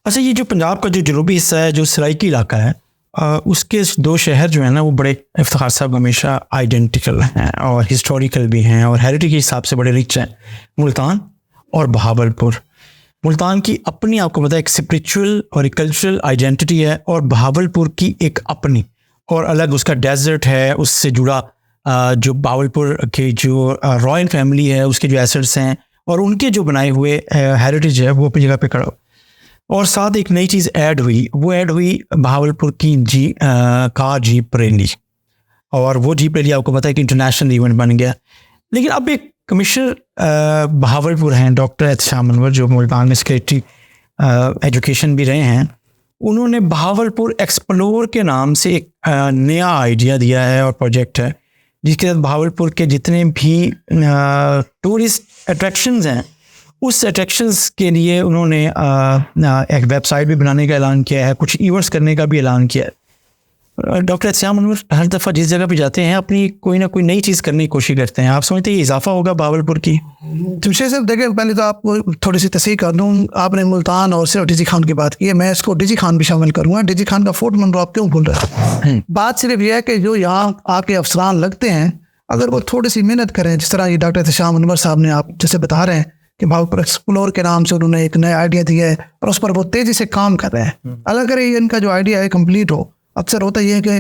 अच्छा, ये जो पंजाब का जो जनूबी हिस्सा है, जो सराइकी इलाका है, उसके दो शहर जो है ना वो बड़े इफ्तिखार साहब हमेशा आइडेंटिकल हैं और हिस्टोरिकल भी हैं और हेरिटेज के हिसाब से बड़े रिच हैं, मुल्तान और बहावलपुर। मुल्तान की अपनी, आपको पता है, एक स्पिरिचुअल और एक कल्चरल आइडेंटिटी है और बहावलपुर की एक अपनी और अलग उसका डेजर्ट है, उससे जुड़ा जो बहावलपुर के जो रॉयल फैमिली है उसके जो एसेट्स हैं और उनके जो बनाए हुए हेरिटेज है वो अपनी जगह पे खड़ा। और साथ एक नई चीज़ ऐड हुई, वो ऐड हुई बहावलपुर की कार जीप रैली, और वो जीप रैली आपको पता है कि इंटरनेशनल इवेंट बन गया। लेकिन अब एक कमिश्नर बहावलपुर हैं डॉक्टर एहतशाम अनवर, जो मुल्तान में सेक्रेटरी एजुकेशन भी रहे हैं, उन्होंने बहावलपुर एक्सप्लोर के नाम से एक नया आइडिया दिया है और प्रोजेक्ट है जिसके तहत बहावलपुर के जितने भी टूरिस्ट अट्रैक्शंस हैं उस अट्रैक्शंस के लिए उन्होंने एक वेबसाइट भी बनाने का ऐलान किया है, कुछ इवेंट्स करने का भी ऐलान किया है। डॉक्टर एहतशाम अनवर हर दफ़ा जिस जगह पे जाते हैं अपनी कोई ना कोई नई चीज़ करने की कोशिश करते हैं। आप समझते हैं ये इजाफा होगा बहावलपुर की? तुमसे सर देखिए, पहले तो आपको थोड़ी सी तस्हीह कर दूँ। आपने मुल्तान और सिर्फ डिजी खान की बात की है, मैं इसको डिजी खान भी शामिल करूँगा। डिजी खान का फोर्ट मंडो आप क्यों भूल रहे हैं? बात सिर्फ यह है कि जो यहाँ आके अफसरान लगते हैं, अगर वो थोड़ी सी मेहनत करें, जिस तरह ये डॉक्टर एहतशाम अनवर साहब ने आप जैसे बता रहे हैं कि बहावलपुर एक्सप्लोर के नाम से उन्होंने एक नया आइडिया दिया है और उस पर वो तेज़ी से काम कर रहे हैं। अगर इनका जो आइडिया है कम्प्लीट हो, अक्सर होता ये है कि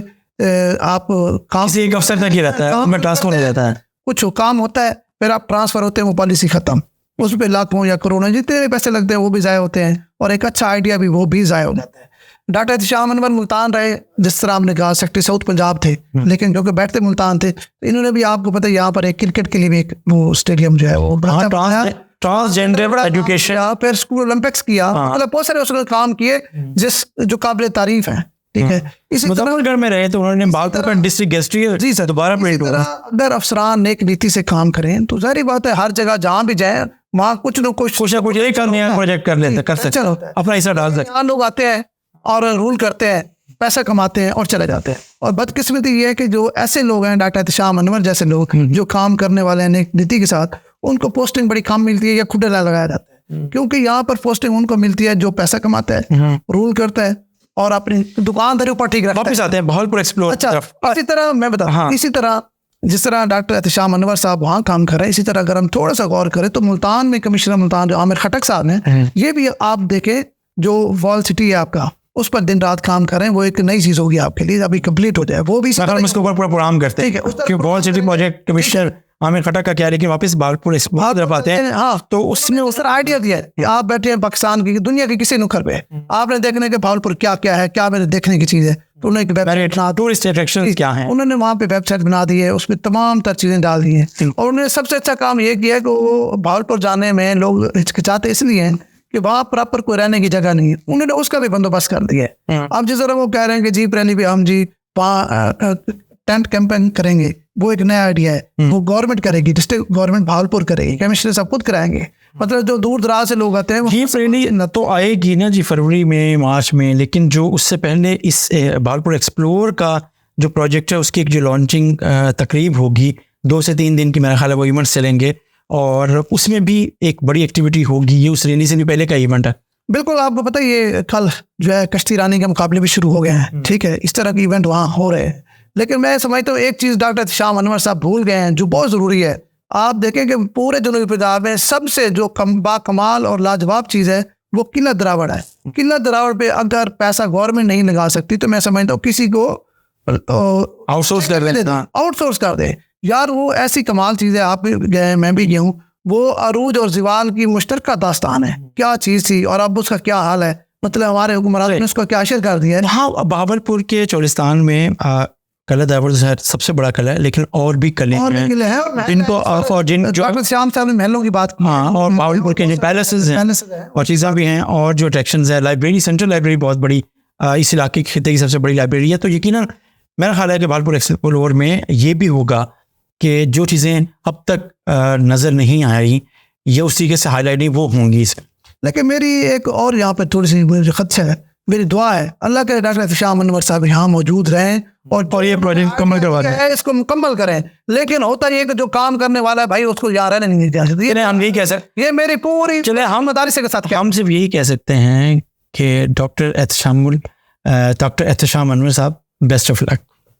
आप काम किसी एक अफसर तक ही रहता है, में ट्रांसफर हो जाता है, कुछ काम होता है, फिर आप ट्रांसफ़र होते हैं, वो पॉलिसी ख़त्म, उस पर लाखों या करोड़ों जितने पैसे लगते हैं वो भी ज़ाय होते हैं और एक अच्छा आइडिया भी वो भी ज़ाय हो जाता है। डॉक्टर एहतशाम अनवर मुल्तान रहे, जिस तरह आपने कहा सेक्रेटरी साउथ पंजाब थे, लेकिन क्योंकि बैठते मुल्तान थे तो इन्होंने भी, आपको पता है, यहाँ पर एक क्रिकेट के लिए भी एक वो स्टेडियम जो है वो ट्रांसजेंडर एजुकेशन, फिर स्कूल ओलंपिक्स किया, मतलब बहुत सारे उसने काम किए जिस जो काबिल तारीफ है। ठीक है, इसी मुजफ्फरनगर में रहे तो उन्होंने बहावलपुर का डिस्ट्रिक्ट गेस्ट्री जी सर दोबारा प्रिंट होगा। अगर अफसरान नेक नीति से काम करें तो जाहिर बात है हर जगह जहाँ भी जाए वहाँ कुछ न कुछ एक नया प्रोजेक्ट कर लेते, कर सकते हैं, अपना हिस्सा डाल सकते हैं। लोग आते हैं और रूल करते हैं, पैसा कमाते हैं और चले जाते हैं। और बदकिस्मती ये है कि जो ऐसे लोग हैं, डॉक्टर एहतशाम अनवर जैसे लोग जो काम करने वाले हैं नेक नीति के साथ, उनको पोस्टिंग बड़ी कम मिलती है या खुद लगाया जाता है, क्योंकि यहाँ पर पोस्टिंग उनको मिलती है जो पैसा कमाता है, रूल करता है और अपनी दुकानदारी ऊपर ठीक रखता है। वापस आते हैं बहावलपुर एक्सप्लोर। अच्छा, इसी तरह मैं बता इसी तरह जिस तरह डॉक्टर एहतशाम अनवर साहब वहाँ काम कर रहे हैं, इसी तरह अगर हम थोड़ा सा गौर करें तो मुल्तान में कमिश्नर मुल्तान जो आमिर खटक साहब हैं, ये भी आप देखें जो वॉल सिटी है आपका, उस पर दिन रात काम कर रहे हैं। वो एक नई चीज़ होगी आपके लिए, अभी कंप्लीट हो जाए, वो भी इसके ऊपर पूरा प्रोग्राम करते हैं कि wall city project commissioner Aamir Khattak का क्या है, लेकिन वापस बहावलपुर तरफ आते हैं। हाँ, तो उसने उस तरह आइडिया दिया है। आप बैठे हैं पाकिस्तान की दुनिया के किसी नुखर पे, आपने देखने के बहावलपुर क्या क्या है, क्या मेरे देखने की चीज़ है, तो उन्होंने टूरिस्ट अट्रैक्शन क्या है, उन्होंने वहाँ पे वेबसाइट बना दी है, उसमें तमाम तर चीज़ें डाल दी हैं। और उन्होंने सबसे अच्छा काम ये किया है कि वो बहावलपुर जाने में लोग हिचकिचाते इसलिए हैं कि वहाँ प्रॉपर कोई रहने की जगह नहीं है, उन्होंने उसका भी बंदोबस्त कर दिया है। अब जिस तरह वो कह रहे हैं कि जीप रैली भी हम जी टेंट कैंपेन करेंगे, वो एक नया आइडिया है, वो गवर्नमेंट करेगी, डिस्ट्रिक्ट गवर्नमेंट बहावलपुर करेगी, कमिश्नर सब खुद कराएंगे। मतलब जो दूर दराज से लोग आते हैं जीप रैली न तो आएगी ना जी फरवरी में मार्च में, लेकिन जो उससे पहले इस बहावलपुर एक्सप्लोर का जो प्रोजेक्ट है उसकी एक जो लॉन्चिंग तकरीब होगी 2 से 3 दिन की, मेरा ख्याल है वो इवेंट्स चलेंगे और उसमें भी एक बड़ी एक्टिविटी होगी। ये उस रैली से भी पहले का इवेंट है। बिल्कुल, आपको पता है ये कल जो है कश्ती रानी के मुकाबले भी शुरू हो गए हैं। ठीक है, इस तरह के इवेंट वहाँ हो रहे हैं। लेकिन मैं समझता हूँ एक चीज़ डॉक्टर एहतशाम अनवर साहब भूल गए हैं जो बहुत ज़रूरी है। आप देखें कि पूरे जनूबी पंजाब में सबसे जो बाकमाल और लाजवाब चीज़ है वो किला दरावड़ है। किला दरावड़ पे अगर पैसा गवर्नमेंट नहीं लगा सकती तो मैं समझता हूँ किसी को आउटसोर्स कर दे यार। वो ऐसी कमाल चीज़ है, आप भी गए, मैं भी गया हूँ। वो अरूज और ज़वाल की मुश्तरका दास्तान है, क्या चीज़ थी और अब उसका क्या हाल है। मतलब हमारे हुक्मरान ने उसको क्या असर कर दिया है। हाँ, बहावलपुर के चोलिस्तान में कला दरावड़ सबसे बड़ा कला है, लेकिन और भी कले हैं जिनको और जिन जो डॉक्टर श्याम साहब ने महलों की बात की। हाँ, और बहावलपुर के जो पैलेसेस हैं और चीज़ें भी हैं और जो अट्रैक्शंस है, लाइब्रेरी, सेंट्रल लाइब्रेरी बहुत बड़ी, इस इलाके के खिते की सबसे बड़ी लाइब्रेरी है। तो यकीनन मेरा ख्याल है कि बहावलपुर एक्सप्लोर में ये भी होगा कि जो चीज़ें अब तक नज़र नहीं आई ये उस तरीके से हाईलाइट नहीं वो होंगी इसमें। लेकिन मेरी एक और यहाँ पर थोड़ी सी मुझे खदशा है, मेरी दुआ है अल्लाह के डॉक्टर एहतशाम अनवर साहब यहाँ मौजूद रहें और ये प्रोजेक्ट मुकम्मल करवा दें, इसको मुकम्मल करें। लेकिन होता ये कि जो काम करने वाला है भाई उसको यहाँ रहने नहीं दिया। हम यही कह सकते, ये मेरी पूरी चले हम मदारिस के साथ हम सिर्फ यही कह सकते हैं कि डॉक्टर एहतशाम अनवर साहब, बेस्ट ऑफ लक।